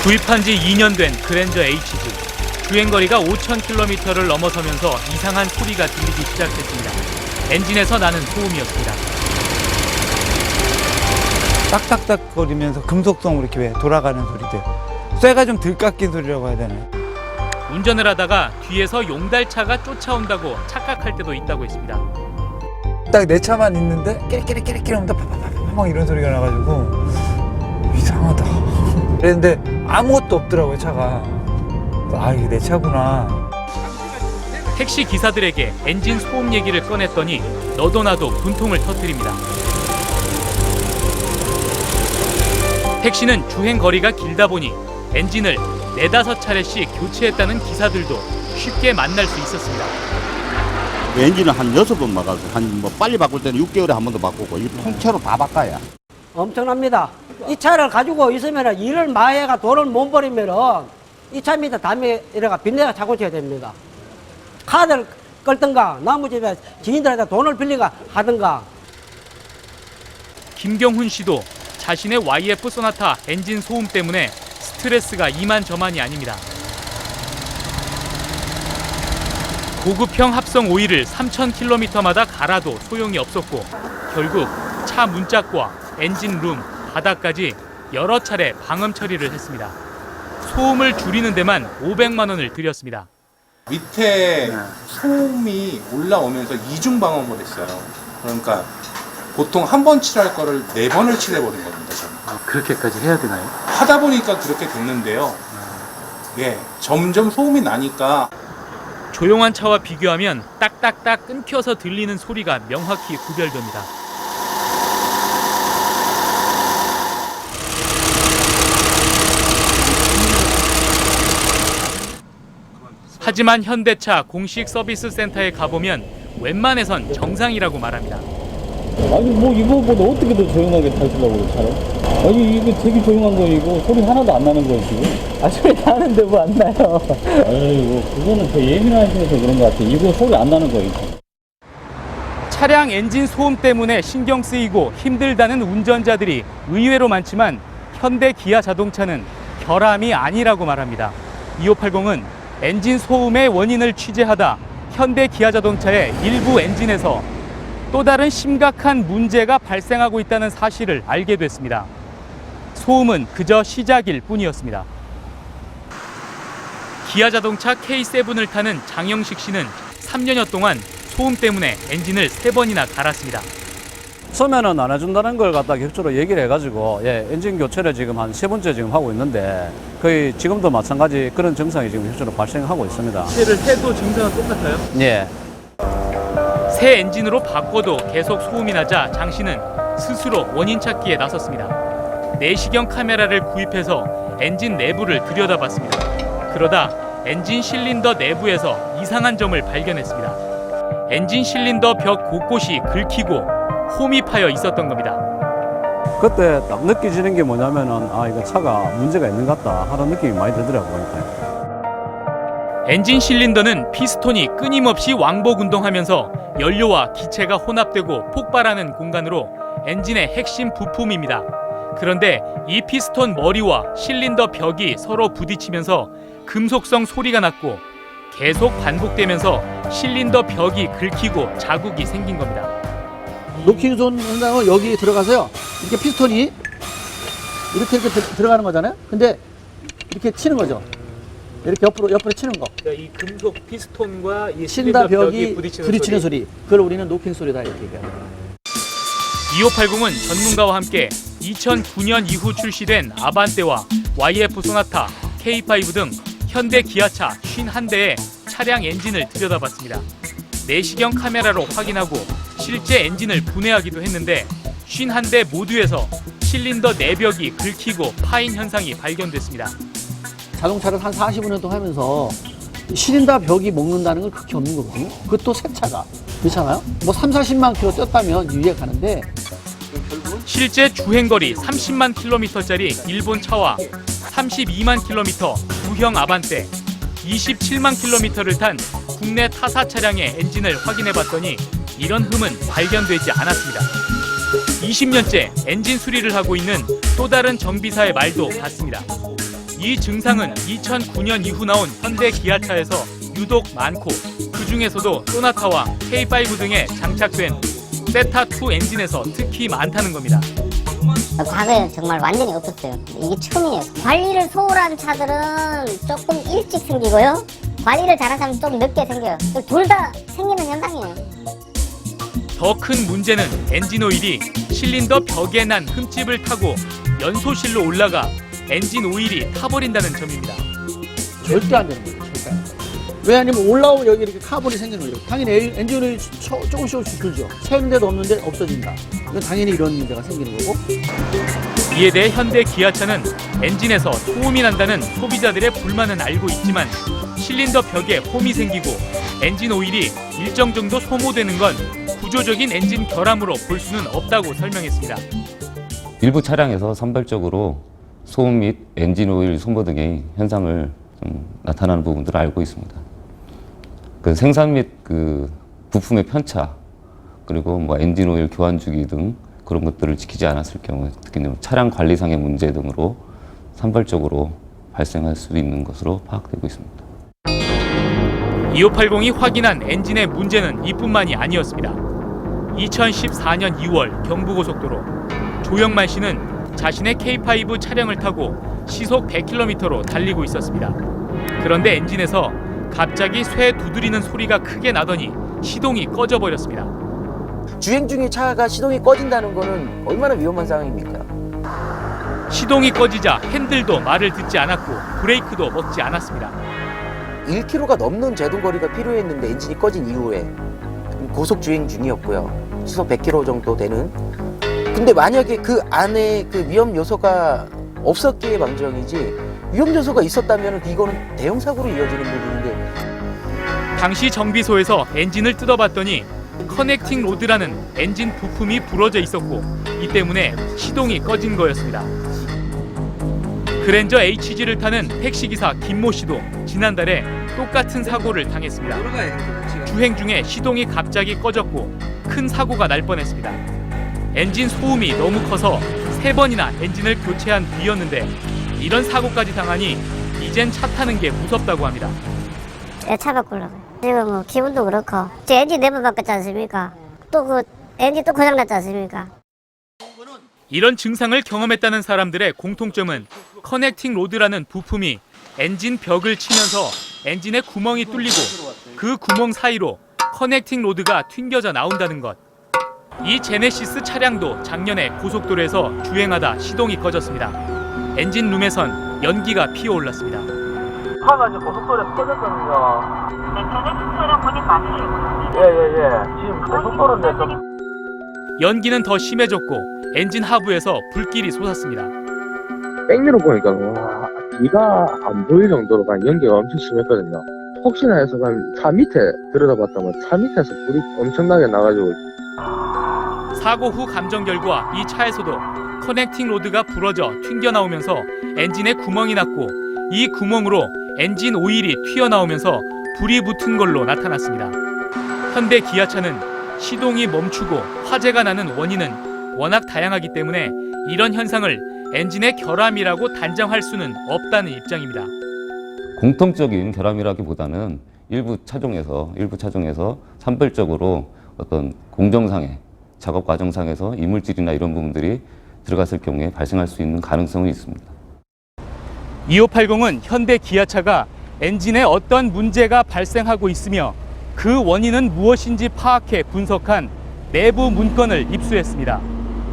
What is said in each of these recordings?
구입한 지 2년 된 그랜저 HG. 주행거리가 5,000km를 넘어서면서 이상한 소리가 들리기 시작했습니다. 엔진에서 나는 소음이었습니다. 딱딱딱 거리면서 금속성으로 이렇게 왜 돌아가는 소리들. 쇠가 좀 덜 깎인 소리라고 해야 되나요? 운전을 하다가 뒤에서 용달차가 쫓아온다고 착각할 때도 있다고 했습니다. 딱 내 차만 있는데 끼리끼리 하면서 파파파파막 이런 소리가 나가지고 이상하다. 그랬는데 아무것도 없더라고요, 차가. 아, 이게 내 차구나. 택시 기사들에게 엔진 소음 얘기를 꺼냈더니 너도 나도 분통을 터뜨립니다. 택시는 주행 거리가 길다 보니 엔진을 4-5차례씩 교체했다는 기사들도 쉽게 만날 수 있었습니다. 엔진을 한 6번 막아서 빨리 바꿀 때는 6개월에 한 번도 바꾸고 이 통째로 다 바꿔야. 엄청납니다. 이 차를 가지고 있으면 일을 마해가 돈을 못 버리면 이 차입니다. 다음에 이래가 빚내가 자고 쳐야 됩니다. 카드를 끌든가 나머지 지인들한테 돈을 빌리가 하든가. 김경훈 씨도 자신의 YF 소나타 엔진 소음 때문에 스트레스가 이만저만이 아닙니다. 고급형 합성 오일을 3,000km마다 갈아도 소용이 없었고 결국 차 문짝과 엔진 룸, 바닥까지 여러 차례 방음 처리를 했습니다. 소음을 줄이는 데만 500만 원을 들였습니다. 밑에 소음이 올라오면서 이중 방음을 했어요. 그러니까 보통 한 번 칠할 거를 4번을 칠해버린 겁니다. 저는. 그렇게까지 해야 되나요? 하다 보니까 그렇게 됐는데요. 예, 점점 소음이 나니까. 조용한 차와 비교하면 딱딱딱 끊겨서 들리는 소리가 명확히 구별됩니다. 하지만 현대차 공식 서비스 센터에 가보면 웬만해선 정상이라고 말합니다. 아니 뭐 이거보다 어떻게 더 조용하게 타시려고 그래 차를? 아니 이거 되게 조용한 거 이거 소리 하나도 안 나는 거예요 지금? 아 소리 나는데 뭐 안 나요? 아이고 그거는 더 예민하셔서 그런 것 같아요. 이거 소리 안 나는 거예요. 차량 엔진 소음 때문에 신경 쓰이고 힘들다는 운전자들이 의외로 많지만 현대 기아 자동차는 결함이 아니라고 말합니다. 2580은 엔진 소음의 원인을 취재하다 현대 기아 자동차의 일부 엔진에서 또 다른 심각한 문제가 발생하고 있다는 사실을 알게 됐습니다. 소음은 그저 시작일 뿐이었습니다. 기아 자동차 K7을 타는 장영식 씨는 3년여 동안 소음 때문에 엔진을 3번이나 갈았습니다. 처음에는 안 해준다는 걸 갖다 격조로 얘기를 해가지고 엔진 교체를 지금 한 3번째 지금 하고 있는데 거의 지금도 마찬가지 그런 증상이 지금 실제로 발생하고 있습니다. 교체를 해도 증상은 똑같아요? 예. 새 엔진으로 바꿔도 계속 소음이 나자 장 씨는 스스로 원인 찾기에 나섰습니다. 내시경 카메라를 구입해서 엔진 내부를 들여다봤습니다. 그러다 엔진 실린더 내부에서 이상한 점을 발견했습니다. 엔진 실린더 벽 곳곳이 긁히고 홈이 파여 있었던 겁니다. 그때 딱 느껴지는 게 뭐냐면은 아 이거 차가 문제가 있는 것 같다 하는 느낌이 많이 들더라고요. 보니까. 엔진 실린더는 피스톤이 끊임없이 왕복 운동하면서 연료와 기체가 혼합되고 폭발하는 공간으로 엔진의 핵심 부품입니다. 그런데 이 피스톤 머리와 실린더 벽이 서로 부딪히면서 금속성 소리가 났고 계속 반복되면서 실린더 벽이 긁히고 자국이 생긴 겁니다. 노킹존 현상은 여기 들어가서요. 이렇게 피스톤이 이렇게 들어가는 거잖아요. 근데 이렇게 치는 거죠. 이렇게 옆으로 치는 거. 그러니까 이 금속 피스톤과 이 친다 벽이 부딪히는 소리. 그걸 우리는 노킹 소리다 이렇게 얘기해요. 2580은 전문가와 함께 2009년 이후 출시된 아반떼와 YF 소나타, K5 등 현대 기아차 51대의 차량 엔진을 들여다봤습니다. 내시경 카메라로 확인하고 실제 엔진을 분해하기도 했는데 51대 모두에서 실린더 내벽이 긁히고 파인 현상이 발견됐습니다. 자동차를 한 45년 동안 하면서 실린더 벽이 먹는다는 건 그렇게 없는 거거든요. 그것도 새 차가. 그렇잖아요? 뭐 30-40만 킬로 뛰었다면 이해가 가는데 실제 주행거리 30만 킬로미터짜리 일본 차와 32만 킬로미터 구형 아반떼, 27만 킬로미터를 탄 국내 타사 차량의 엔진을 확인해봤더니 이런 흠은 발견되지 않았습니다. 20년째 엔진 수리를 하고 있는 또 다른 정비사의 말도 같습니다. 이 증상은 2009년 이후 나온 현대 기아차에서 유독 많고 그 중에서도 소나타와 K5 등에 장착된 세타2 엔진에서 특히 많다는 겁니다. 과거에는 정말 완전히 없었어요. 이게 처음이에요. 관리를 소홀한 차들은 조금 일찍 생기고요. 관리를 잘한 차는 좀 늦게 생겨요. 둘 다 생기는 현상이에요. 더 큰 문제는 엔진 오일이 실린더 벽에 난 흠집을 타고 연소실로 올라가 엔진 오일이 타버린다는 점입니다. 절대 안 되는 거예요. 절대 안 돼요. 왜냐하면 올라오면 여기 이렇게 카본이 생기는 거예요. 당연히 엔진오일이 조금씩 들죠. 세는데도 없는데 없어진다. 이건 당연히 이런 문제가 생기는 거고. 이에 대해 현대 기아차는 엔진에서 소음이 난다는 소비자들의 불만은 알고 있지만 실린더 벽에 홈이 생기고 엔진 오일이 일정 정도 소모되는 건 구조적인 엔진 결함으로 볼 수는 없다고 설명했습니다. 일부 차량에서 선별적으로 소음 및 엔진 오일 소모 등의 현상을 좀 나타나는 부분들을 알고 있습니다. 그 생산 및 그 부품의 편차, 그리고 뭐 엔진 오일 교환 주기 등 그런 것들을 지키지 않았을 경우, 특히 차량 관리상의 문제 등으로 산발적으로 발생할 수 있는 것으로 파악되고 있습니다. 2580이 확인한 엔진의 문제는 이뿐만이 아니었습니다. 2014년 2월 경부고속도로 조영만 씨는 자신의 K5 차량을 타고 시속 100km로 달리고 있었습니다. 그런데 엔진에서 갑자기 쇠 두드리는 소리가 크게 나더니 시동이 꺼져버렸습니다. 주행 중에 차가 시동이 꺼진다는 거는 얼마나 위험한 상황입니까? 시동이 꺼지자 핸들도 말을 듣지 않았고 브레이크도 먹지 않았습니다. 1km가 넘는 제동거리가 필요했는데 엔진이 꺼진 이후에 고속 주행 중이었고요. 시속 100km 정도 되는. 근데 만약에 그 안에 그 위험 요소가 없었기에 망정이지 위험 요소가 있었다면 이거는 대형 사고로 이어지는 부분인데. 당시 정비소에서 엔진을 뜯어봤더니 커넥팅 로드라는 엔진 부품이 부러져 있었고 이 때문에 시동이 꺼진 거였습니다. 그랜저 HG를 타는 택시기사 김모 씨도 지난달에 똑같은 사고를 당했습니다. 주행 중에 시동이 갑자기 꺼졌고 큰 사고가 날 뻔했습니다. 엔진 소음이 너무 커서 3번이나 엔진을 교체한 뒤였는데 이런 사고까지 당하니 이젠 차 타는 게 무섭다고 합니다. 차 바꾸려고요. 지금 뭐 기분도 그렇고 제 엔진 4번 바꿨지 않습니까? 또 그 엔진 또 고장났지 않습니까? 이런 증상을 경험했다는 사람들의 공통점은 커넥팅 로드라는 부품이 엔진 벽을 치면서 엔진에 구멍이 뚫리고 그 구멍 사이로 커넥팅 로드가 튕겨져 나온다는 것. 이 제네시스 차량도 작년에 고속도로에서 주행하다 시동이 꺼졌습니다. 엔진 룸에선 연기가 피어올랐습니다. 차가 이제 고속도로에 꺼졌거든요. 네, 제네시스 차량 본인 맞으시고요. 예. 지금 고속도로인데 좀. 연기는 더 심해졌고 엔진 하부에서 불길이 솟았습니다. 백미러 보니까 와, 뒤가 안 보일 정도로 연기가 엄청 심했거든요. 혹시나 해서 차 밑에 들여다봤다면 차 밑에서 불이 엄청나게 나가지고. 사고 후 감정 결과 이 차에서도 커넥팅 로드가 부러져 튕겨나오면서 엔진에 구멍이 났고 이 구멍으로 엔진 오일이 튀어나오면서 불이 붙은 걸로 나타났습니다. 현대 기아차는 시동이 멈추고 화재가 나는 원인은 워낙 다양하기 때문에 이런 현상을 엔진의 결함이라고 단정할 수는 없다는 입장입니다. 공통적인 결함이라기보다는 일부 차종에서 산별적으로 어떤 공정상의 작업 과정상에서 이물질이나 이런 부분들이 들어갔을 경우에 발생할 수 있는 가능성이 있습니다. 2580은 현대 기아차가 엔진에 어떤 문제가 발생하고 있으며 그 원인은 무엇인지 파악해 분석한 내부 문건을 입수했습니다.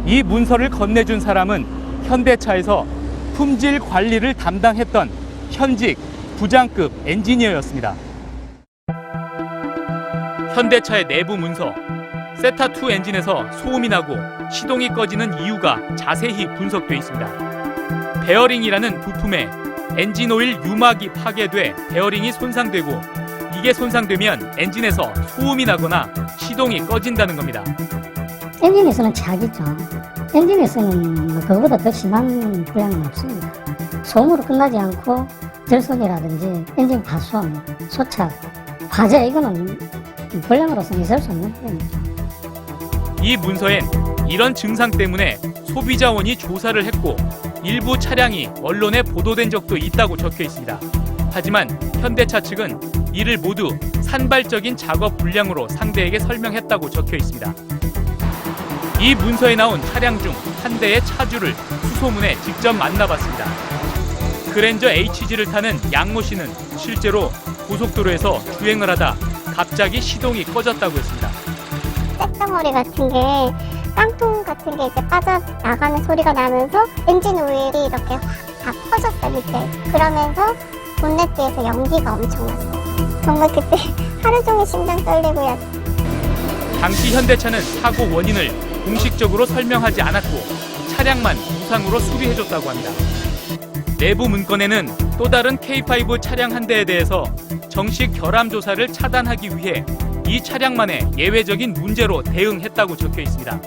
이 문서를 건네준 사람은 현대차에서 품질 관리를 담당했던 현직 부장급 엔지니어였습니다. 현대차의 내부 문서. 세타2 엔진에서 소음이 나고 시동이 꺼지는 이유가 자세히 분석돼 있습니다. 베어링이라는 부품에 엔진 오일 유막이 파괴돼 베어링이 손상되고 이게 손상되면 엔진에서 소음이 나거나 시동이 꺼진다는 겁니다. 엔진에서는 차겠죠. 엔진에서는 그거보다 더 심한 불량은 없습니다. 소음으로 끝나지 않고 결속이라든지 엔진 파손, 소착, 화재 이거는 불량으로서는 있을 수 없는 불량이죠. 이 문서엔 이런 증상 때문에 소비자원이 조사를 했고 일부 차량이 언론에 보도된 적도 있다고 적혀 있습니다. 하지만 현대차 측은 이를 모두 산발적인 작업 불량으로 상대에게 설명했다고 적혀 있습니다. 이 문서에 나온 차량 중 한 대의 차주를 수소문에 직접 만나봤습니다. 그랜저 HG를 타는 양모 씨는 실제로 고속도로에서 주행을 하다 갑자기 시동이 꺼졌다고 했습니다. 쇳덩어리 같은 게 깡통 같은 게 이제 빠져나가는 소리가 나면서 엔진 오일이 이렇게 확 다 퍼졌어요 밑에. 그러면서 본넷 뒤에서 연기가 엄청 났어요. 정말 그때 하루 종일 심장 떨리고요. 당시 현대차는 사고 원인을 공식적으로 설명하지 않았고 차량만 무상으로 수리해줬다고 합니다. 내부 문건에는 또 다른 K5 차량 한 대에 대해서 정식 결함 조사를 차단하기 위해 이 차량만의 예외적인 문제로 대응했다고 적혀 있습니다.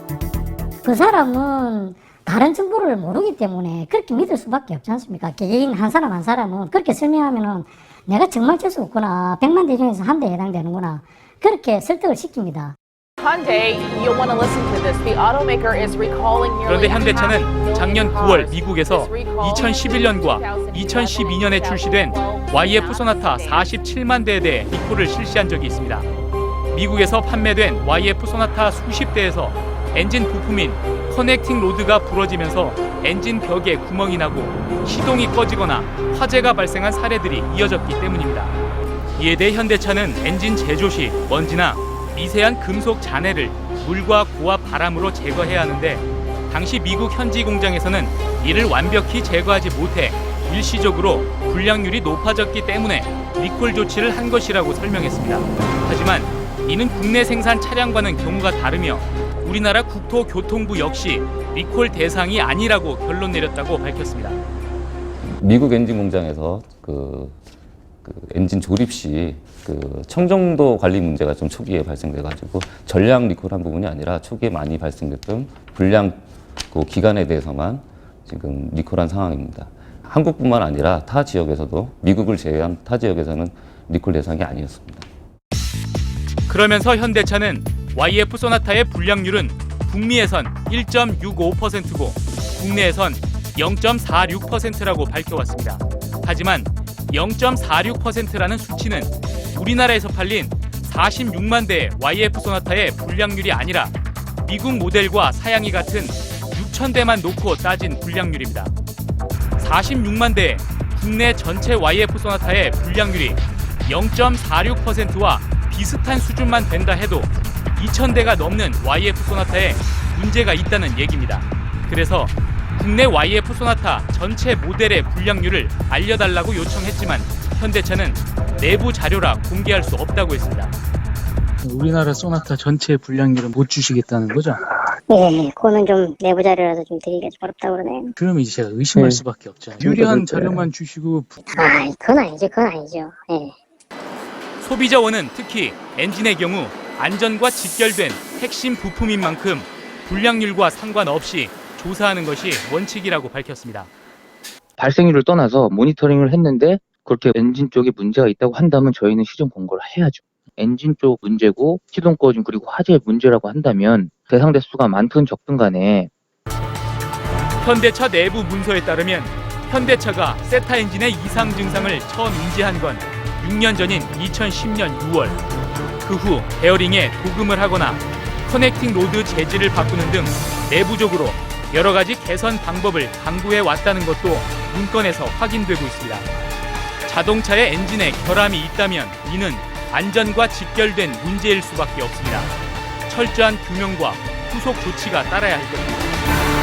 그 사람은 다른 정보를 모르기 때문에 그렇게 믿을 수밖에 없지 않습니까? 개인 한 사람은 그렇게 설명하면은 내가 정말 재수 없구나. 100만 대 중에서 한 대에 해당되는구나. 그렇게 설득을 시킵니다. 그런데 현대차는 작년 9월 미국에서 2011년과 2012년에 출시된 YF 소나타 47만 대에 대해 리콜을 실시한 적이 있습니다. 미국에서 판매된 YF 소나타 수십 대에서 엔진 부품인 커넥팅 로드가 부러지면서 엔진 벽에 구멍이 나고 시동이 꺼지거나 화재가 발생한 사례들이 이어졌기 때문입니다. 이에 대해 현대차는 엔진 제조 시 먼지나 미세한 금속 잔해를 물과 고압 바람으로 제거해야 하는데 당시 미국 현지 공장에서는 이를 완벽히 제거하지 못해 일시적으로 불량률이 높아졌기 때문에 리콜 조치를 한 것이라고 설명했습니다. 하지만 이는 국내 생산 차량과는 경우가 다르며 우리나라 국토교통부 역시 리콜 대상이 아니라고 결론 내렸다고 밝혔습니다. 미국 엔진 공장에서 그 엔진 조립 시 청정도 관리 문제가 좀 초기에 발생돼가지고 전량 리콜한 부분이 아니라 초기에 많이 발생됐던 불량 기간에 대해서만 지금 리콜한 상황입니다. 한국뿐만 아니라 타 지역에서도 미국을 제외한 타 지역에서는 리콜 대상이 아니었습니다. 그러면서 현대차는 YF 소나타의 불량률은 북미에선 1.65%고 국내에선 0.46%라고 밝혀왔습니다. 하지만 0.46%라는 수치는 우리나라에서 팔린 46만 대의 YF 소나타의 불량률이 아니라 미국 모델과 사양이 같은 6천 대만 놓고 따진 불량률입니다. 46만 대의 국내 전체 YF 소나타의 불량률이 0.46%와 비슷한 수준만 된다 해도 2,000대가 넘는 YF 소나타에 문제가 있다는 얘기입니다. 그래서 국내 YF 소나타 전체 모델의 불량률을 알려달라고 요청했지만 현대차는 내부 자료라 공개할 수 없다고 했습니다. 우리나라 소나타 전체 불량률은 못 주시겠다는 거죠? 네, 그거는 좀 내부 자료라서 좀 드리기가 좀 어렵다고 그러네요. 그러면 이제 제가 의심할 수밖에 없잖아요. 유리한 자료만 주시고. 그건 아니죠. 네. 소비자원은 특히 엔진의 경우 안전과 직결된 핵심 부품인 만큼 불량률과 상관없이 조사하는 것이 원칙이라고 밝혔습니다. 발생률을 떠나서 모니터링을 했는데 그렇게 엔진 쪽에 문제가 있다고 한다면 저희는 시정 권고를 해야죠. 엔진 쪽 문제고 시동 꺼짐 그리고 화재 문제라고 한다면 대상 대수가 많든 적든 간에 현대차 내부 문서에 따르면 현대차가 세타 엔진의 이상 증상을 처음 인지한 건 6년 전인 2010년 6월. 그 후 베어링에 도금을 하거나 커넥팅 로드 재질을 바꾸는 등 내부적으로 여러 가지 개선 방법을 강구해 왔다는 것도 문건에서 확인되고 있습니다. 자동차의 엔진에 결함이 있다면 이는 안전과 직결된 문제일 수밖에 없습니다. 철저한 규명과 후속 조치가 따라야 할 것입니다.